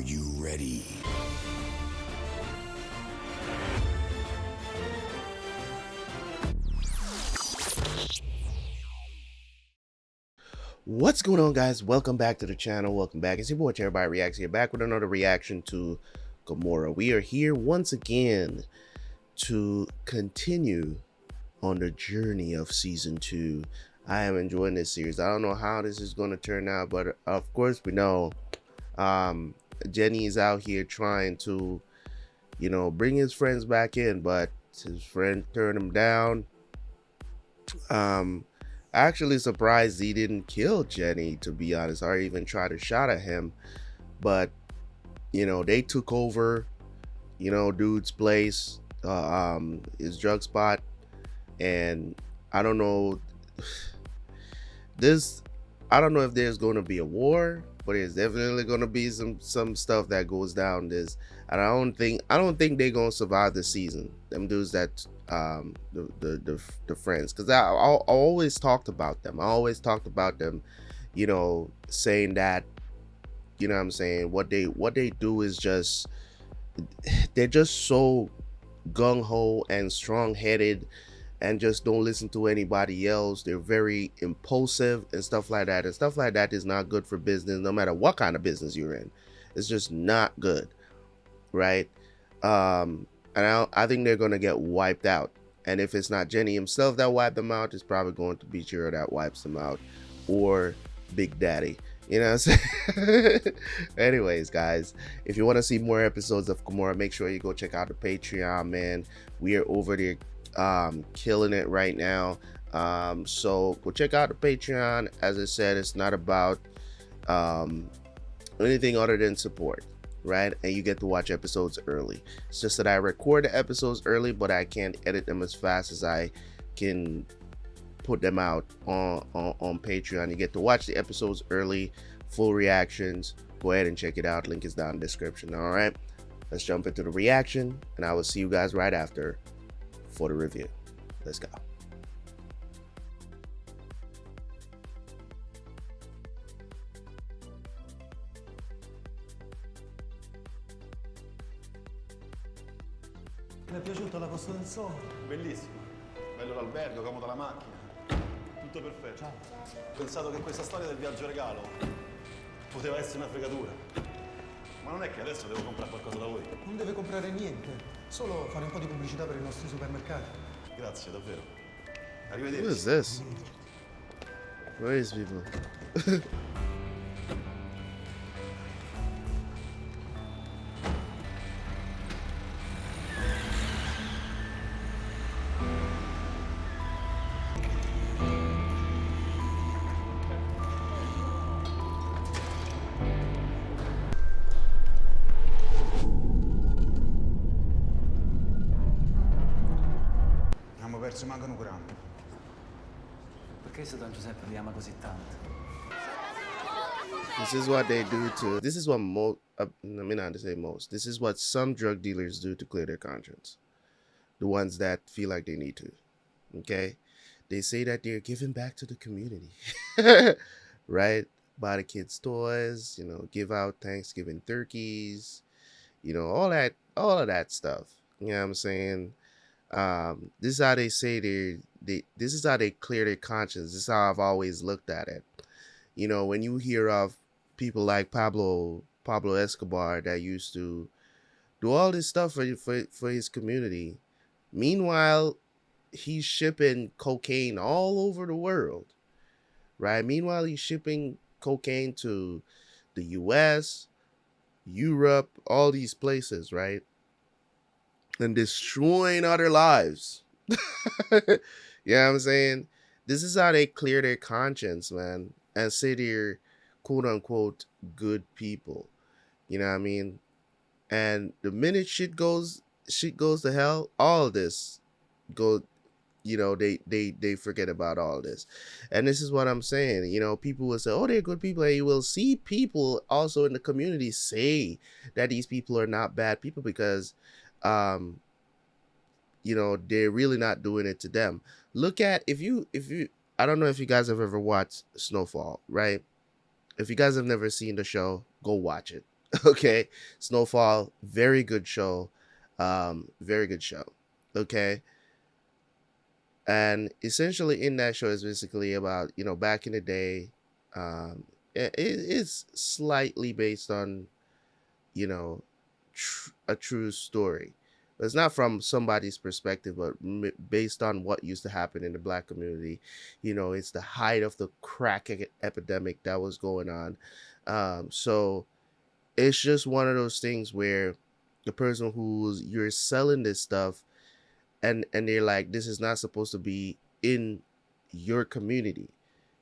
you ready? What's going on, guys? Welcome back to the channel. Welcome back. It's your boy Everybody Reacts here, back with another reaction to GOMORRAH. We are here once again to continue on the journey of season 2. I am enjoying this series. I don't know how this is going to turn out, but of course we know Jenny is out here trying to, bring his friends back in, but his friend turned him down. Actually surprised he didn't kill Jenny, to be honest, or even try to shot at him. But they took over dude's place, his drug spot, and I don't know I don't know if there's going to be a war, but there's definitely going to be some stuff that goes down this, and I don't think they're going to survive the season, them dudes that the friends, because I always talked about them. Saying that, what I'm saying, what they do is just, they're just so gung-ho and strong-headed and just don't listen to anybody else. They're very impulsive and stuff like that, and stuff like that is not good for business, no matter what kind of business you're in. It's just not good, right? And I think they're gonna get wiped out, and if it's not Jenny himself that wiped them out, it's probably going to be Jiro that wipes them out, or Big Daddy. You know what I'm saying? Anyways, guys, if you want to see more episodes of GOMORRAH, make sure you go check out the Patreon, man. We are over there killing it right now. So go check out the Patreon. As I said, it's not about anything other than support, right? And you get to watch episodes early. It's just that I record the episodes early, but I can't edit them as fast as I can put them out on Patreon. You get to watch the episodes early, full reactions. Go ahead and check it out. Link is down in the description. All right, let's jump into the reaction, and I will see you guys right after for the review. Let's go. Mi è piaciuta la Costa del Sole? Bellissimo, bello l'albergo, comoda la macchina, tutto perfetto. Ciao. Ho pensato che questa storia del viaggio regalo poteva essere una fregatura, ma non è che adesso devo comprare qualcosa da voi. Non deve comprare niente, solo fare un po' di pubblicità per i nostri supermercati. Grazie, davvero. Who Arrivederci. is this? Where is people? Abbiamo perso manco un grammo. Perché se Don Giuseppe vi ama così tanto? This is what they do to. This is what most. I mean, not to say most. This is what some drug dealers do to clear their conscience. The ones that feel like they need to. Okay, they say that they're giving back to the community, right? Buy the kids toys. Give out Thanksgiving turkeys. All of that stuff. You know what I'm saying? This is how they say this is how they clear their conscience. This is how I've always looked at it. When you hear of people like Pablo Escobar that used to do all this stuff for his community, meanwhile he's shipping cocaine all over the world, right? Meanwhile he's shipping cocaine to the US, Europe, all these places, right? And destroying other lives. You know what I'm saying? This is how they clear their conscience, man, and say they're quote unquote good people. You know what I mean? And the minute shit goes to hell, all this go, they forget about all this. And this is what I'm saying. People will say, oh, they're good people, and you will see people also in the community say that these people are not bad people because they're really not doing it to them. Look at, if you I don't know if you guys have ever watched Snowfall, right? If you guys have never seen the show, go watch it. Okay, Snowfall, very good show, very good show. Okay, and essentially in that show is basically about, back in the day. It is slightly based on, you know a true story. But it's not from somebody's perspective, but based on what used to happen in the black community. It's the height of the crack epidemic that was going on. So it's just one of those things where the person who's you're selling this stuff, and they're like, this is not supposed to be in your community.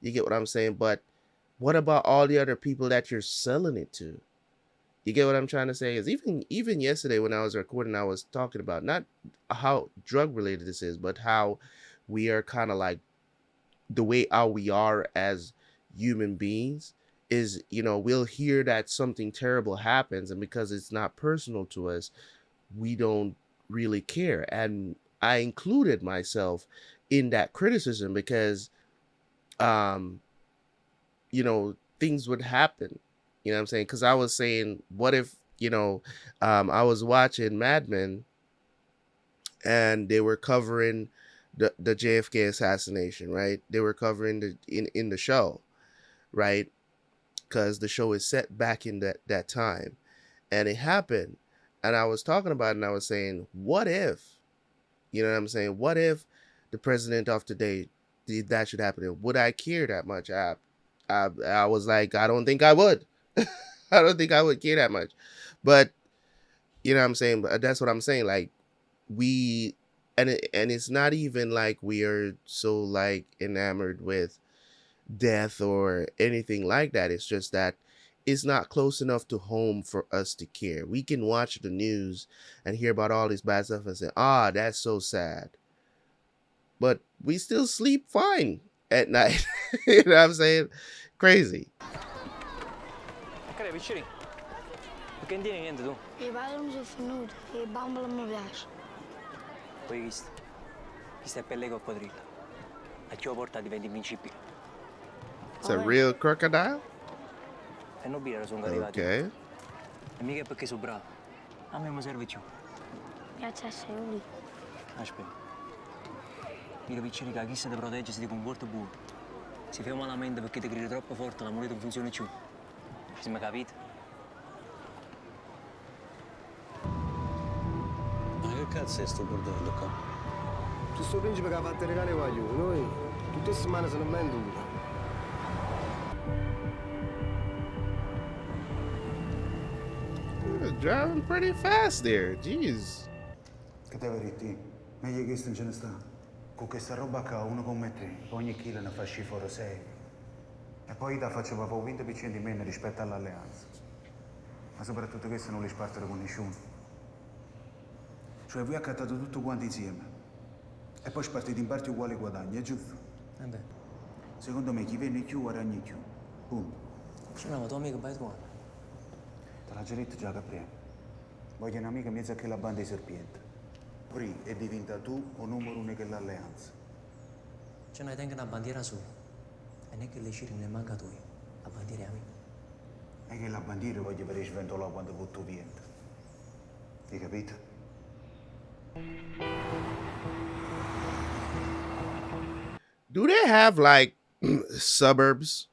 You get what I'm saying? But what about all the other people that you're selling it to? You get what I'm trying to say? Is even yesterday when I was recording, I was talking about not how drug related this is, but how we are kind of like, the way how we are as human beings is, we'll hear that something terrible happens, and because it's not personal to us, we don't really care. And I included myself in that criticism because, um things would happen. You know what I'm saying? Because I was saying, what if, I was watching Mad Men, and they were covering the JFK assassination, right? They were covering in the show, right? Because the show is set back in that time, and it happened. And I was talking about it, and I was saying, what if, you know what I'm saying? What if the president of today did that should happen? Would I care that much? I was like, I don't think I would. I don't think I would care that much. But you know what I'm saying? But that's what I'm saying. Like, we, and it's not even like we are so like enamored with death or anything like that. It's just that it's not close enough to home for us to care. We can watch the news and hear about all this bad stuff and say, that's so sad. But we still sleep fine at night. You know what I'm saying? Crazy. Ok, piccini. Perché non tieni niente tu? I padri non sono venuti, e il bambolo non mi piace. Poi visto. Questa è pelle e coccodrillo. A chi lo porta diventa invincibile. It's a real crocodile? E non birra sono arrivati. Okay. E mica è perché sono bravo. A me mi serve più. Grazie a Seuli. Aspetta. Mira piccini che chi se ti protegge si ti comporta buono. Si fa malamente perché ti grida troppo forte, la moneta non funziona più. Ci mi capite? Ma che cazzo è sto bordello qua? Questo principe che ha fatto il regalo ai guaglioni, noi tutte le settimane se ne ben dura. Driving pretty fast there. Jeez. Che te verità? Meglio che non ce ne sta. Con questa roba qua, uno come te, ogni chilo ne fa schifo 6. E poi ti faccio proprio 20% di meno rispetto all'alleanza. Ma soprattutto questo non li spartano con nessuno. Cioè voi accattate tutto quanto insieme. E poi spartite in parti uguali guadagni, è giusto? Beh. Secondo me chi viene più guadagna più. Punto. Ci ma tuo amico vai tu. Te l'ha già detto già Gabriele. Voglio un'amica in mezzo a che la banda di serpiente. Pri e diventa tu o numero uno che l'alleanza. Ce ne tengo una bandiera sola. E non è che le ciri ne manca tu. La bandiera è a me. E che la bandiera voglio vedere sventolare quando butto vento. Hai capito? Do they have like suburbs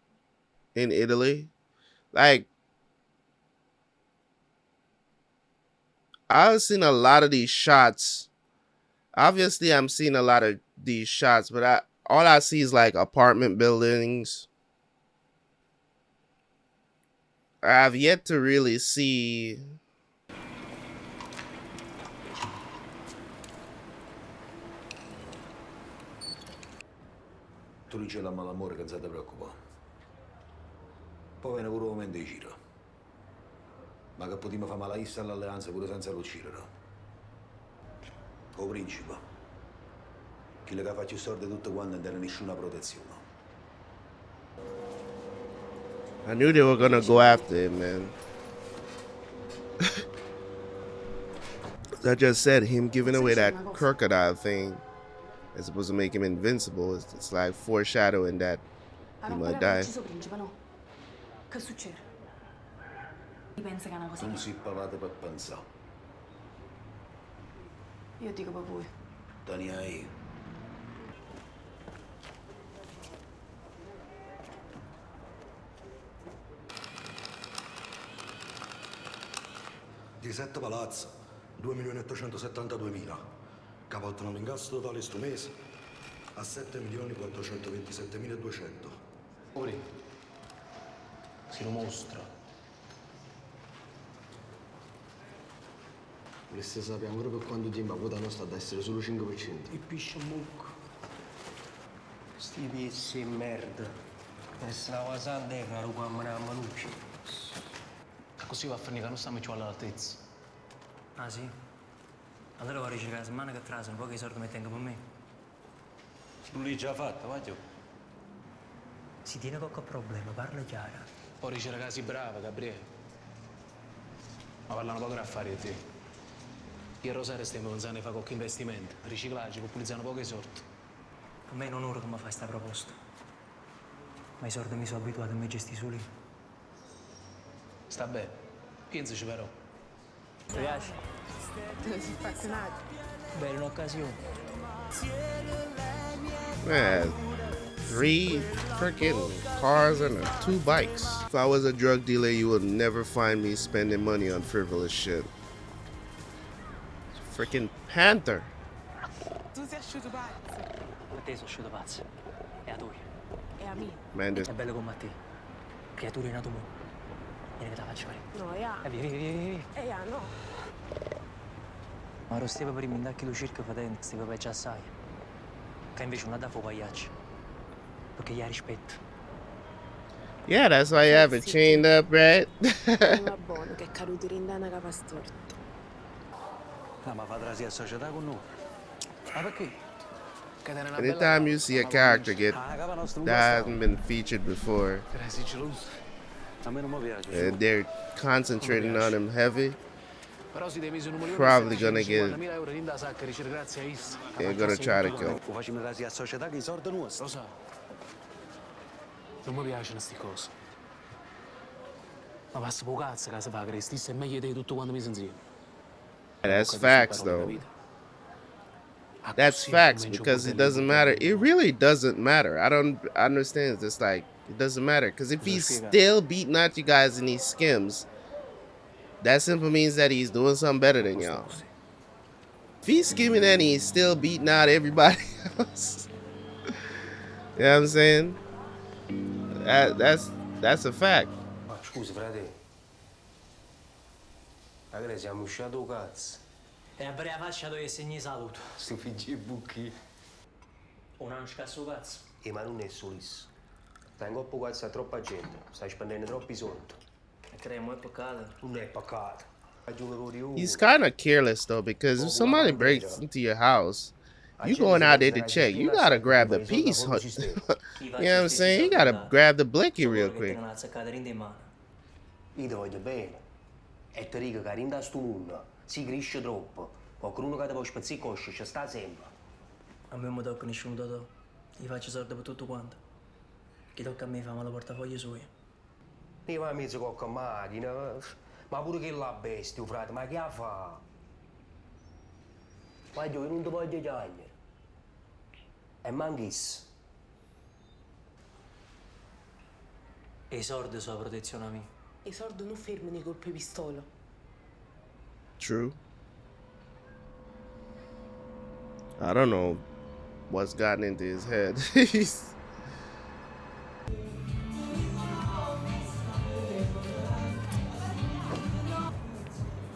in Italy? Like, I've seen a lot of these shots. Obviously, I'm seeing a lot of these shots, but all I see is like apartment buildings. I've yet to really see. Tu dici la malamore che non si preoccupa. Poi viene pure un momento di giro. Ma che potremmo fare malaista all'alleanza pure senza l'uccidere. O principe. Chi le fa più sordi tutte quante non tiene nessuna protezione. I knew they were gonna go after him, man. I just said him giving away that crocodile thing is supposed to make him invincible. It's like foreshadowing that he might die. Principe, no? Che succede? Pensa che è una cosa Non che... si pavate per pensare. Io dico per voi. Tania io. Di 7 palazzi, 2.872.000. Cavalcano l'incasso totale sto mese a 7.427.200. Ori, si lo mostra. Vorreste sapere ancora per quanto tempo la quota nostra ad essere solo 5%. E piscio mucco. Sti piezzi e merda. Essere una cosa a terra, lo qua me ne ammanucci. Così va a finire che non stiamo più all'altezza. Ah sì? Allora vorrei cercare la settimana che trasano, poi che i soldi mi tengo per me. Tu l'hai già fatta, vai giù. Si tiene qualche problema, parla chiara. Poi dice ragazzi brava, Gabriele. Ma parlano poco affari di te. Io e Rosario stiamo pensando di fare qualche investimento, riciclaggio, per pulizzare pochi sorti. A me non ora come fai sta proposta. Ma i soldi mi sono abituato a me gestire soli. Sta bene, pensaci però. Ti piace? Te lo si fa nato. Bella un'occasione. Man, 3 freaking cars and 2 bikes. If I was a drug dealer, you would never find me spending money on frivolous shit. Freaking Panther. Tu sei asciutto pazzo. A te sono uscito pazzo. E a tu. E a me. Man, È bello come a te. Creatura in nato mo. Vieni che te la faccio fare. No, ja. Vieni. Ja, no. Ma lo stiamo per i mindacchi do circo fatente, stiamo peggio assai. Che invece non ha da fuoco pagliaccio. Perché gli ha rispetto. Yeah, that's why you have it chained up, right? Non va buono, che è caduto in dana capa storta. No, ma fa trasi a società con noi. Ma perché? Che te ne una Anytime you see a character get that hasn't been featured before, Grazie, geloso. A me non mi piace. and they're concentrating on him heavy, Però si deve mise un milione Probably gonna get- 50.000 euro in da sacca, dice grazie a Is. they're gonna try to kill him. O facciamo trasi a società che i soldi nostri. Lo sa. Non mi piacciono sti cose. Ma passa poco cazzo che si fa, Cristi, è meglio di tutto quando mi si insieme. That's facts, though. That's facts because it doesn't matter. It really doesn't matter. I don't understand. It's just like it doesn't matter because if he's still beating out you guys in these skims, that simply means that he's doing something better than y'all. If he's skimming and he's still beating out everybody else, you know what I'm saying? That's a fact. Ma scusi, frate. Magari siamo usciti cazzo. E a breve faccia dove segni saluto. Sto figli e bucchi. Un anno scasso cazzo. Ma non è solissimo. Stai in coppa cazzo a troppa gente. Stai spendendo troppi soldi. E creiamo è peccato. Non è peccato. He's kind of careless though because if somebody breaks into your house, you going out there to check. You gotta grab the piece. You know what I'm saying? You gotta grab the blicky real quick. Non azzeccate in mano. Io ti voglio bene. E ti dico che in sto mondo si cresce troppo. Qualcuno che ti può spezzare il coscio ci sta sempre. A me non mi tocca nessuno totò. Gli faccio soldi per tutto quanto. Chi tocca a me fa male portafoglio suo. Io vai in mezzo con qualche macchina. Ma pure che la bestia, frate, ma che la fa? Ma io non ti voglio chiamare. E manchis. E i soldi sono la protezione a me. I soldi non fermano i colpi pistola. True. I don't know what's gotten into his head.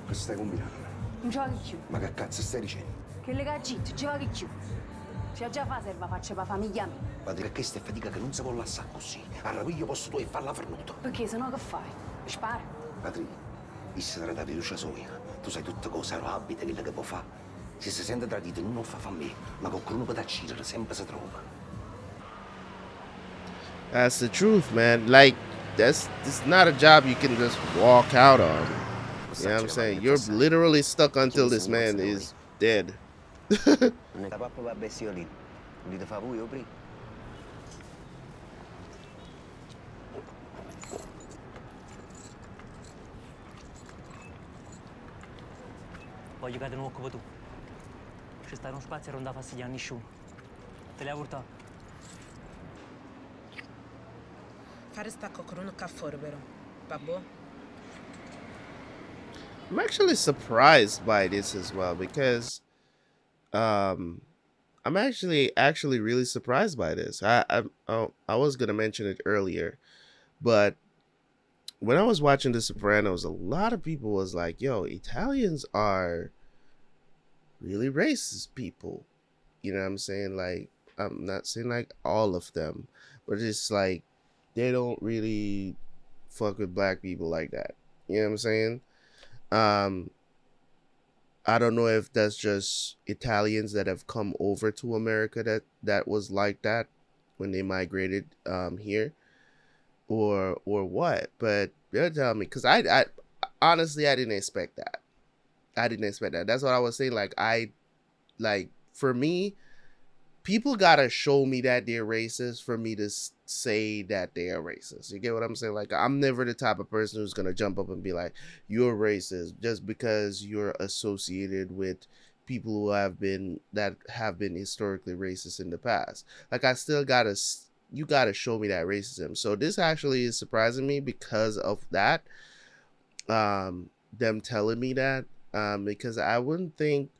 Che stai combinando? Non giochi più. Ma che cazzo stai dicendo? Che le gaggitte, giochi più. Se già fa serva faccia per famiglia mia. Ma dire che stai fatica che non si può lasciare così. Allora io posso tu e farla fernuto. Perché sennò che fai? Spara. Patri, si tratta di fiducia soia. Tu sai tutte cose, lo abita, quello che può fare. Se si sente tradito non lo fa me, ma qualcuno può uccidere, sempre si trova. That's the truth, man. Like, it's not a job you can just walk out on. You know what I'm saying? You're literally stuck until this man is dead. Non è papà va bestiolino. Non ti fa voi o prima? Voglio che te ne occupi tu. C'è stato uno spazio e non dà fastidio a nessuno. Te le ha portato? Fare stacco con uno caffè, vero? Babbo? I'm actually surprised by this as well because I'm actually really surprised by this. I was gonna mention it earlier, but when I was watching The Sopranos, a lot of people was like, "Yo, Italians are really racist people." You know what I'm saying? Like, I'm not saying like all of them, but it's like they don't really fuck with black people like that. You know what I'm saying? I don't know if that's just Italians that have come over to America that was like that when they migrated here, or what. But they'll tell me, because I honestly I didn't expect that. I didn't expect that. That's what I was saying. Like for me, people gotta show me that they're racist for me to say that they are racist. You get what I'm saying? Like, I'm never the type of person who's gonna jump up and be like, "You're racist," just because you're associated with people who have been historically racist in the past. Like, I still you gotta show me that racism. So this actually is surprising me because of that. Them telling me that, because I wouldn't think.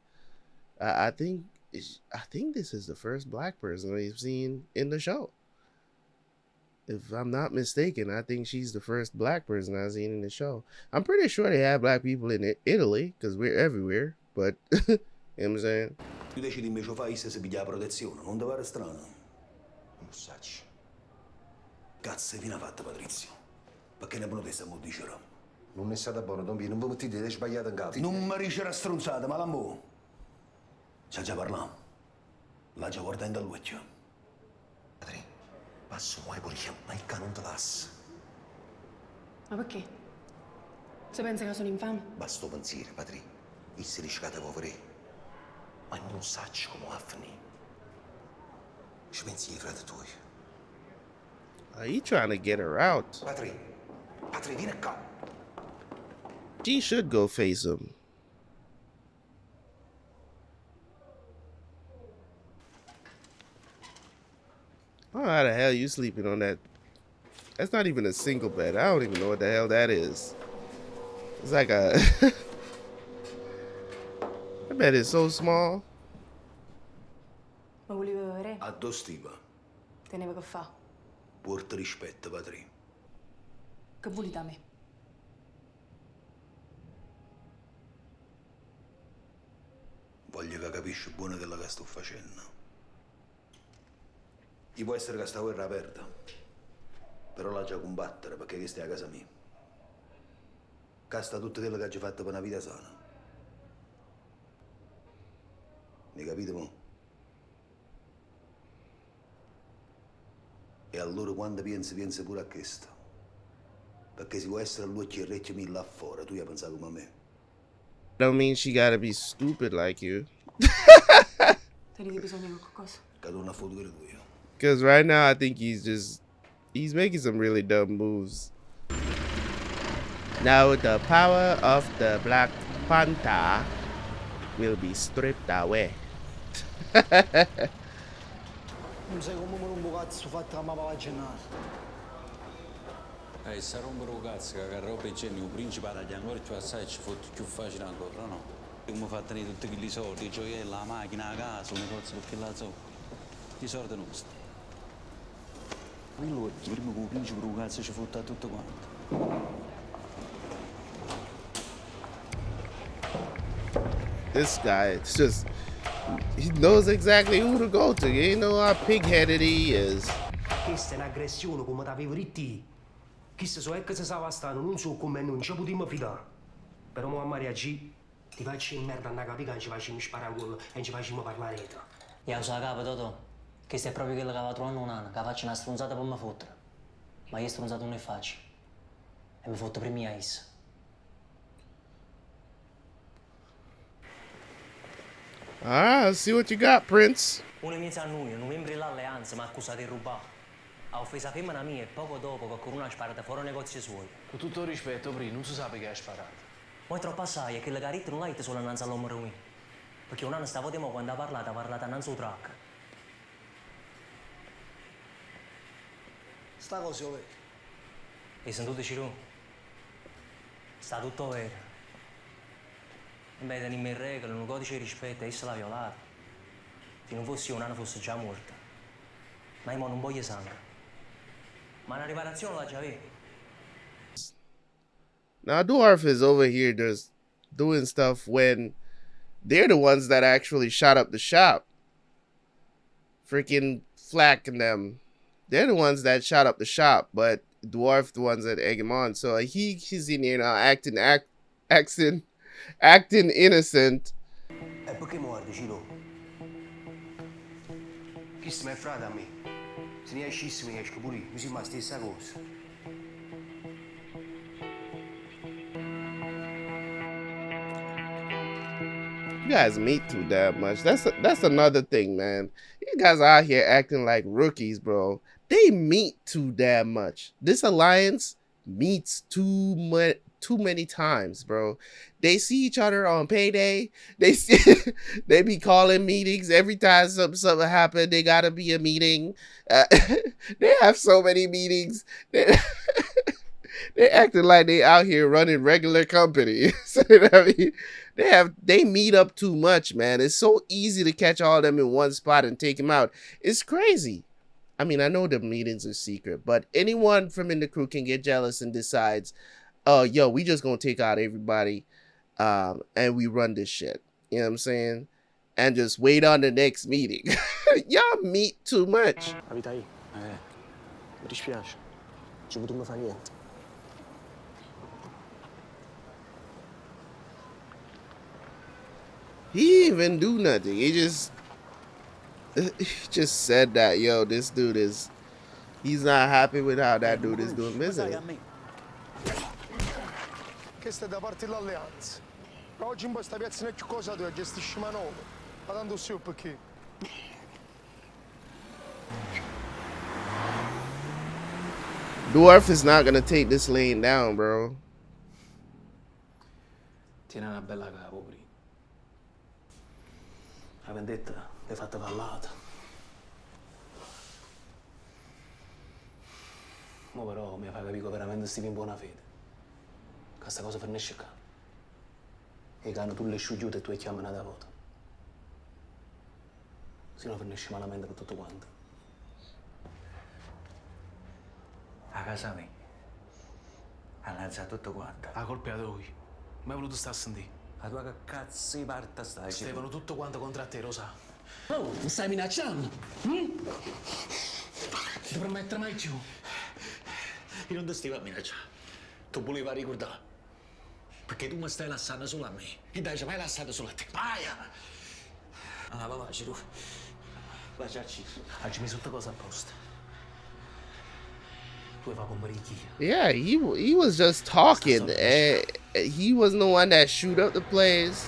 I think this is the first black person we've seen in the show. If I'm not mistaken, I think she's the first black person I've seen in the show. I'm pretty sure they have black people in Italy, because we're everywhere, but, you know what I'm saying? Tu decidi invece fai se piglia la protezione, non ti pare strano? Non sacci. Cazzo, fine fatta, Patrizio. Perché ne buono te stiamo dicendo? Non è stata buona, non vi mettete sbagliato in capo. Non mi dice la stronzata, ma l'ambo. C'ha già parlato. L'ha già guardato all'occhio. Patri, passo mai pure io, ma il cane non te passa. Ma perché? Se pensa che sono infame? Basta pensiero, Patri. Il si riscate poveri. Ma non sacci come va a finire. Ci pensi ai frati tuoi? Are you trying to get her out? Patri, vieni qua. She should go face him. Oh, how the hell you sleeping on that? That's not even a single bed. I don't even know what the hell that is. It's like a... That bed is so small. Lo volevi vedere? A do stiva. Tenevo che fa. Porta rispetto, Patri. Che vuoi da me? Voglio che capisci buono quello che sto facendo. Ti può essere che sta guerra è aperta, però la già combattere perché questa è a casa mia. Casta tutto quello che ha già fatto per una vita sana. Mi capite mo? E allora quando pensi pure a questo. Perché si può essere all'occhio e recchio mille là fuori, tu hai pensato come a me. Don't mean she gotta be stupid like you. Tenevi bisogno di qualcosa? Cado una foto per tu io. Because right now I think he's making some really dumb moves. Now the power of the Black Panther will be stripped away. Non sai come un po' cazzo fatto la mappa gennata. Sta rompere cazzo che roba e genio, un principe dagli ancora più assai ci fotte più facile ancora, no? Come fa a tenere tutti quei soldi, i gioielli, la macchina, la casa, le cose perché la so. I soldi nostri. Quello prima che un principe cazzo ci fotte a tutto quanto. This guy, it's just, he knows exactly who to go to. You know how pig-headed he is. Questa è un'aggressione come t'avevo detto. Chissà so è che se stava stando, non so come non ci potremmo fidare. Però mo a Maria G, ti faccio in merda a capire che ci facciamo sparare quello e non ci facciamo parlare. Io lo so capo, Totò. Questo è proprio quello che va trovando un anno, che faccio una stronzata per me fottere. Ma io stronzata non ne faccio. E mi fotto prima a essa. Ah, let's see what you got, Prince. Un mese a luglio, un membro dell'alleanza mi ha accusato di rubare. Ha offeso la femmina mia e poco dopo qualcuno ha sparato fuori i negozi suoi. Con tutto il rispetto, Pri, non si sa che ha sparato. Poi troppo assai è che le carette non l'hai solo innanzi all'uomo mio. Perché un anno stavo di mo quando ha parlato innanzi al track. Sta cosa io vedo. E se tu dici tu, sta tutto vero. Beh, teniamo in regola, un codice di rispetto, e se l'ha violato. Se non fossi io, un anno fosse già morta. Ma io non voglio sangue. Ma una riparazione la già avevo. Now, Dwarf is over here just doing stuff when they're the ones that actually shot up the shop. Freaking Flack and them. They're the ones that shot up the shop, but Dwarf the ones that egg him on. So he's in here now acting innocent. E perché muoio, Ciro? Chi si mi è frate a me? Se ne escissi mi esco pure io, mi sembra la stessa cosa. You guys meet too damn much. That's another thing, man. You guys are out here acting like rookies, bro. They meet too damn much. This alliance meets too many times, bro. They see each other on payday. They be calling meetings every time something happen. They gotta be a meeting. They have so many meetings. They acting like they out here running regular company. So, I mean, they meet up too much, man. It's so easy to catch all of them in one spot and take them out. It's crazy. I mean, I know the meetings are secret, but anyone from in the crew can get jealous and decides, oh, yo, we just gonna take out everybody, and we run this shit. You know what I'm saying? And just wait on the next meeting. Y'all meet too much. Abitai, mi dispiace. Ci potremmo fare niente. He didn't even do nothing. He just said that, yo, this dude he's not happy with how that dude is doing business. Questa è da parte dell'alleanza. Oggi in questa piazza non è più cosa tu gestisci manovre. Ma tanto sì perché. Dwarf is not gonna take this lane down, bro. Tiene una bella capo, prima. La vendetta l'hai fatta pallata. Mo però mi fa capire che veramente stivi in buona fede. Che sta cosa finisce qua. E che hanno tu le sciugliute e tu le chiami una volta. Se no finisce malamente per tutto quanto. A casa mia. Ha lanciato tutto quanto. La colpa è a lui. Mi è voluto stare a sentire. A tua che cazzo di parte stai? Stefano, tutto quanto contro te, lo sa. Oh, mi stai minacciando? Non ti promettere mai più. Io non ti stavo a minacciare. Tu volevi ricordare. Perché tu mi stai lasciando solo a me. E dai, ci mai lasciato solo a te. Vai! Allora, vai, tu. Lasciarci. Oggi mi sotto cosa apposta. Tu vai con chi? Yeah, he was just talking. He wasn't the one that shoot up the place.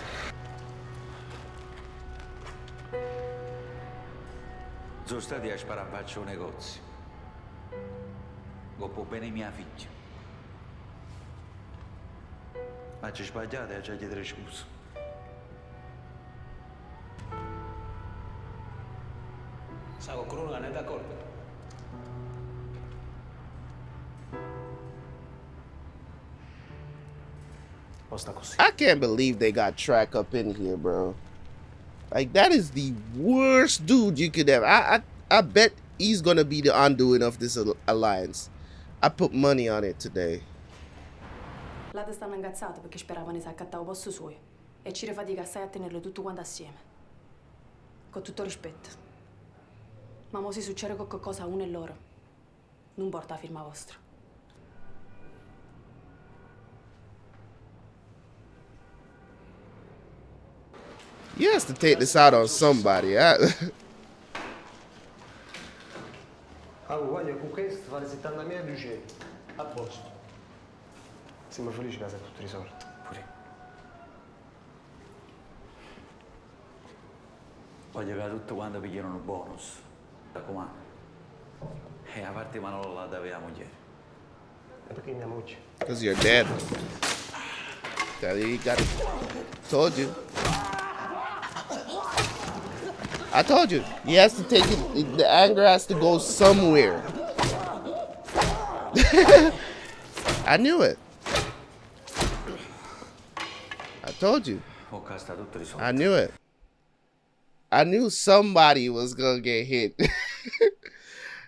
Sono stati a sparare a faccia un negozio. Dopo bene mia figlia. Ma ci sbagliate e ci chiedere scusa. Sa qualcuno che non è d'accordo? I can't believe they got Track up in here, bro. Like, that is the worst dude you could have. I bet he's gonna be the undoing of this alliance. I put money on it today. Là ti stanno incazzati perché speravano di accattare posto suo e ci rifatica assai a tenerlo tutto quanto assieme. Con tutto rispetto. Ma mo si succede qualcosa a uno e loro. Non porta la firma vostra. He has to take this out on somebody. Allora, con questo fare 70.200. A posto. Siamo felici che casa è tutto risolto. Pure. Voglio che tutto quanto pigliano un bonus. Raccomando. E a parte Manolo la davamo ieri. E perché mia moglie? Because you're dead. That he got it. Told you. I told you. He has to take it. The anger has to go somewhere. I knew it. I told you. I knew it. I knew somebody was gonna get hit.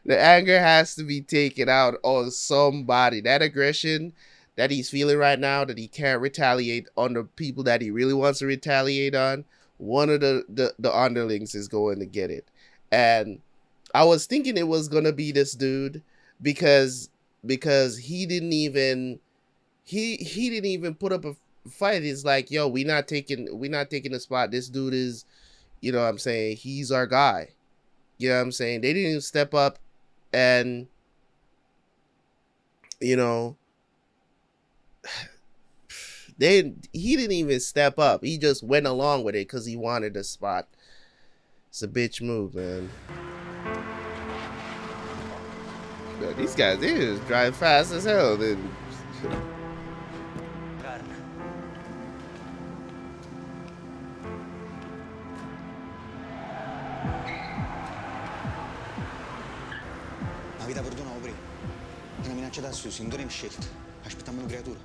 The anger has to be taken out on somebody. That aggression that he's feeling right now, that he can't retaliate on the people that he really wants to retaliate on, one of the underlings is going to get it. And I was thinking it was gonna be this dude because he didn't even put up a fight. It's like, yo, we not taking the spot. This dude is, you know what I'm saying, he's our guy. You know what I'm saying? They didn't even step up and, you know, he didn't even step up. He just went along with it because he wanted a spot. It's a bitch move, man. But these guys, they just drive fast as hell. Then. La vita perdonavo prima. È una minaccia da Susi, non dovevi scelta. Aspettiamo una creatura.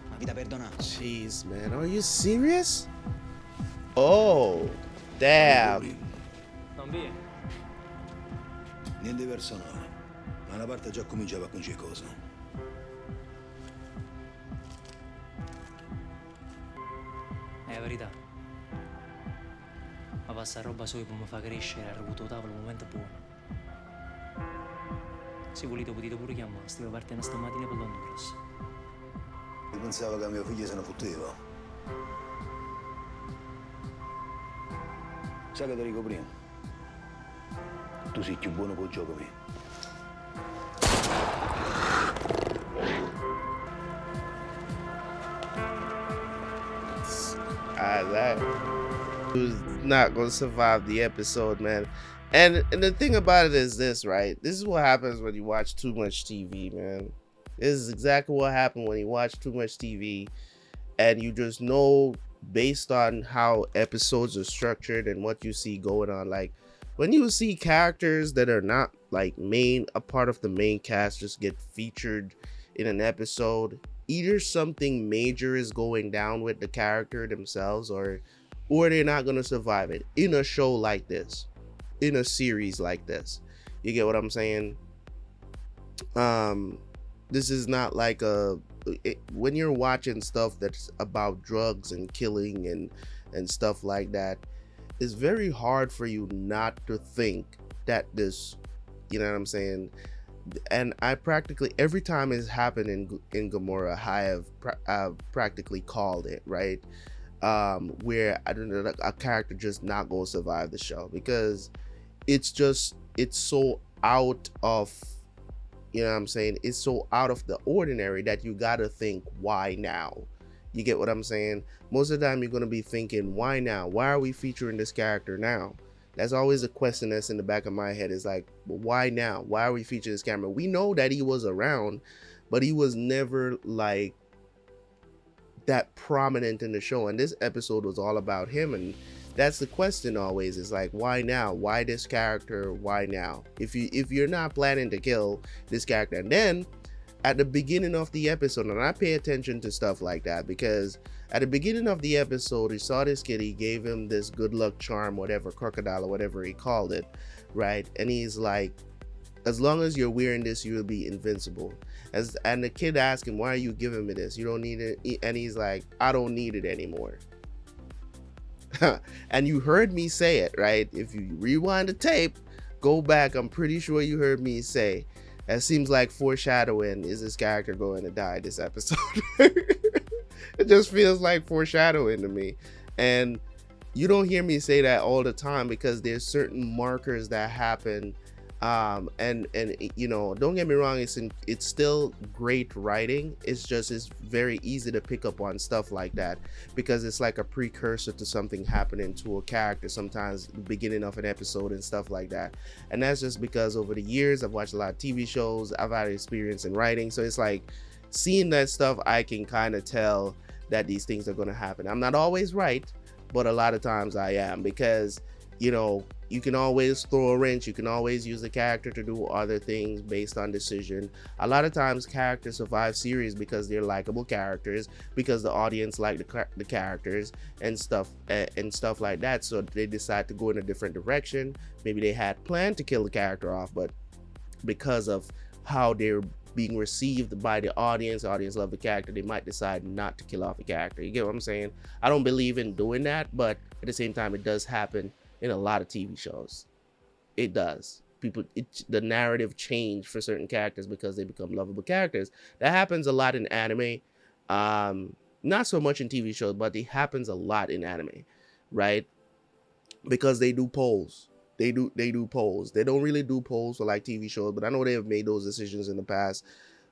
La vita perdonata. Jeez, man, are you serious? Oh, damn. Non vi. Niente personale, ma la parte già cominciava con qualcosa. È la verità. Ma passa roba sua per mi fa crescere, ha avuto tavolo un momento buono. Se volete potete pure chiamare, stiamo partendo stamattina per l'Honduras. Io pensavo che mio figlio se ne fotteva. Sai che ti dico prima? Tu sei più buono col gioco mio. That was not gonna survive the episode, man. And the thing about it is this, right? This is what happens when you watch too much TV, man. This is exactly what happened when you watch too much TV, and you just know based on how episodes are structured and what you see going on. Like when you see characters that are not like a part of the main cast just get featured in an episode, either something major is going down with the character themselves, or they're not gonna survive it in a show like this, in a series like this. You get what I'm saying? This is not like when you're watching stuff that's about drugs and killing and stuff like that, it's very hard for you not to think that this, you know what I'm saying? And I practically, every time it's happened in Gomorrah, I've practically called it, right? Where I don't know, a character just not gonna survive the show because it's so out of, you know what I'm saying, it's so out of the ordinary that you gotta think, why now? You get what I'm saying? Most of the time you're gonna be thinking, why now? Why are we featuring this character now? That's always a question that's in the back of my head, is like, why now? Why are we featuring this camera? We know that he was around, but he was never like that prominent in the show, and this episode was all about him. And that's the question always, is like, why now? Why this character? Why now? If you're not planning to kill this character. And then at the beginning of the episode, and I pay attention to stuff like that, because at the beginning of the episode, he saw this kid, he gave him this good luck charm, whatever, crocodile or whatever he called it, right? And he's like, as long as you're wearing this, you will be invincible. And the kid asked him, why are you giving me this? You don't need it. And he's like, I don't need it anymore. And you heard me say it, right? If you rewind the tape, go back, I'm pretty sure you heard me say, it seems like foreshadowing, is this character going to die this episode? It just feels like foreshadowing to me. And you don't hear me say that all the time, because there's certain markers that happen. And you know, don't get me wrong, it's still great writing. It's very easy to pick up on stuff like that, because it's like a precursor to something happening to a character, sometimes the beginning of an episode and stuff like that. And that's just because over the years I've watched a lot of TV shows, I've had experience in writing, so it's like, seeing that stuff, I can kind of tell that these things are going to happen. I'm not always right, but a lot of times I am, because, you know, you can always throw a wrench. You can always use the character to do other things based on decision. A lot of times characters survive series because they're likable characters, because the audience like the characters and stuff like that. So they decide to go in a different direction. Maybe they had planned to kill the character off, but because of how they're being received by the audience love the character, they might decide not to kill off the character. You get what I'm saying? I don't believe in doing that, but at the same time, it does happen in a lot of TV shows. It does. The narrative change for certain characters because they become lovable characters. That happens a lot in anime. Not so much in TV shows, but it happens a lot in anime, right? Because they do polls. They do polls. They don't really do polls for like TV shows, but I know they have made those decisions in the past.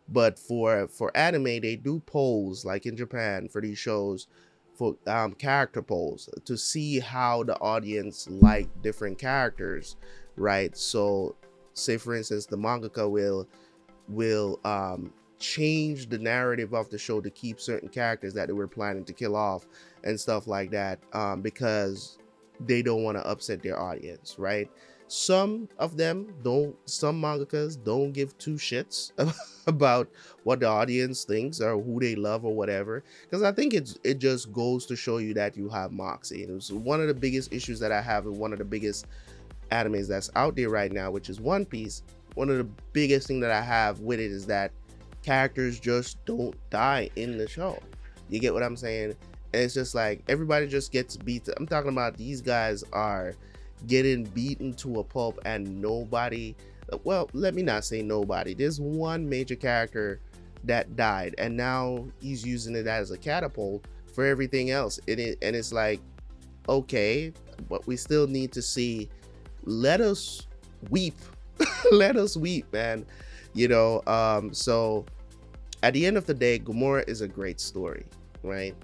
But for anime, they do polls, like in Japan for these shows, for character polls to see how the audience like different characters, right? So say for instance, the mangaka will change the narrative of the show to keep certain characters that they were planning to kill off and stuff like that, because they don't want to upset their audience, right? Some mangakas don't give two shits about what the audience thinks or who they love or whatever, because I think it just goes to show you that you have moxie. And it was one of the biggest issues that I have in one of the biggest animes that's out there right now, which is One Piece. One of the biggest thing that I have with it is that characters just don't die in the show. You get what I'm saying? And it's just like everybody just gets beat. I'm talking about these guys are getting beaten to a pulp, and nobody, well, let me not say nobody, there's one major character that died, and now he's using it as a catapult for everything else in it. And it's like, okay, but we still need to see, let us weep. Let us weep, man. You know, so at the end of the day, Gomorrah is a great story, right?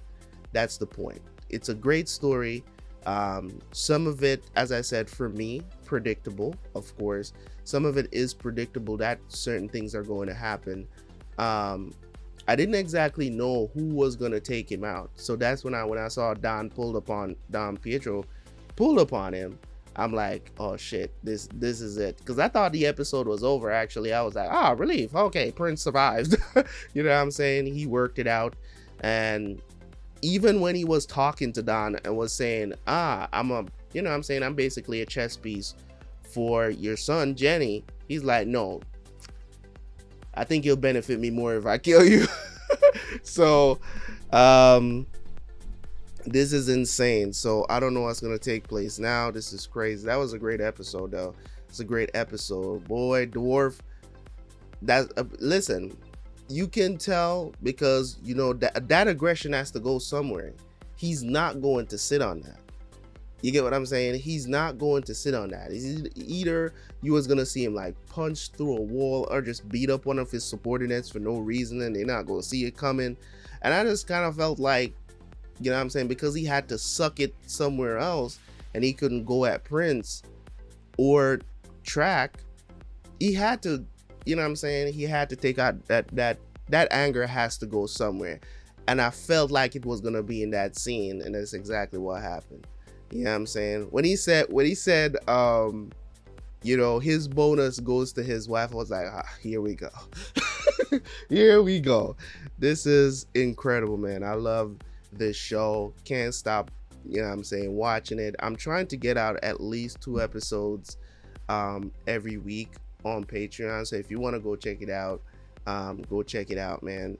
That's the point. It's a great story. Some of it, as I said, for me, predictable, of course. Some of it is predictable that certain things are going to happen. I didn't exactly know who was going to take him out. So that's when I saw Don Pietro pulled upon him, I'm like, oh shit, this is it. Because I thought the episode was over, actually. I was like, ah, relief. Okay, Prince survived. You know what I'm saying? He worked it out. And even when he was talking to Don and was saying, I'm basically a chess piece for your son, Jenny. He's like, no, I think you'll benefit me more if I kill you. So, this is insane. So I don't know what's going to take place now. This is crazy. That was a great episode, though. It's a great episode. Boy, Dwarf, listen, you can tell because, you know, that aggression has to go somewhere. He's not going to sit on that. You get what I'm saying? He's not going to sit on that. Either you was going to see him like punch through a wall or just beat up one of his subordinates for no reason, and they're not going to see it coming. And I just kind of felt like, you know what I'm saying, because he had to suck it somewhere else and he couldn't go at Prince or Track, he had to, you know what I'm saying, he had to take out that anger has to go somewhere. And I felt like it was going to be in that scene, and that's exactly what happened. You know what I'm saying? When he said, you know, his bonus goes to his wife, I was like, here we go. Here we go. This is incredible, man. I love this show. Can't stop, you know what I'm saying, watching it. I'm trying to get out at least 2 episodes every week on Patreon. So if you want to go check it out, go check it out, man.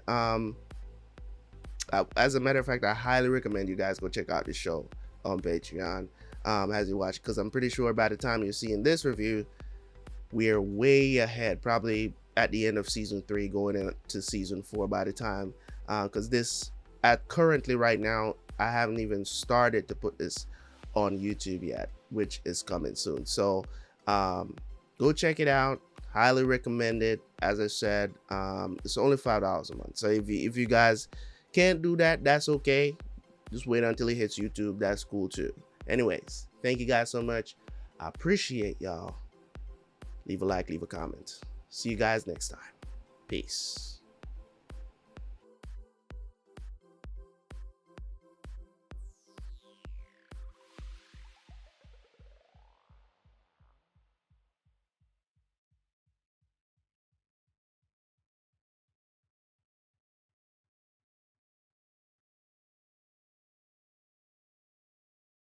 As a matter of fact, I highly recommend you guys go check out this show on Patreon as you watch, because I'm pretty sure by the time you're seeing this review, we're way ahead, probably at the end of season 3 going into season 4 by the time, because this currently right now I haven't even started to put this on YouTube yet, which is coming soon. So go check it out. Highly recommend it. As I said, it's only $5 a month. So if you guys can't do that, that's okay. Just wait until it hits YouTube. That's cool too. Anyways, thank you guys so much. I appreciate y'all. Leave a like, leave a comment. See you guys next time. Peace.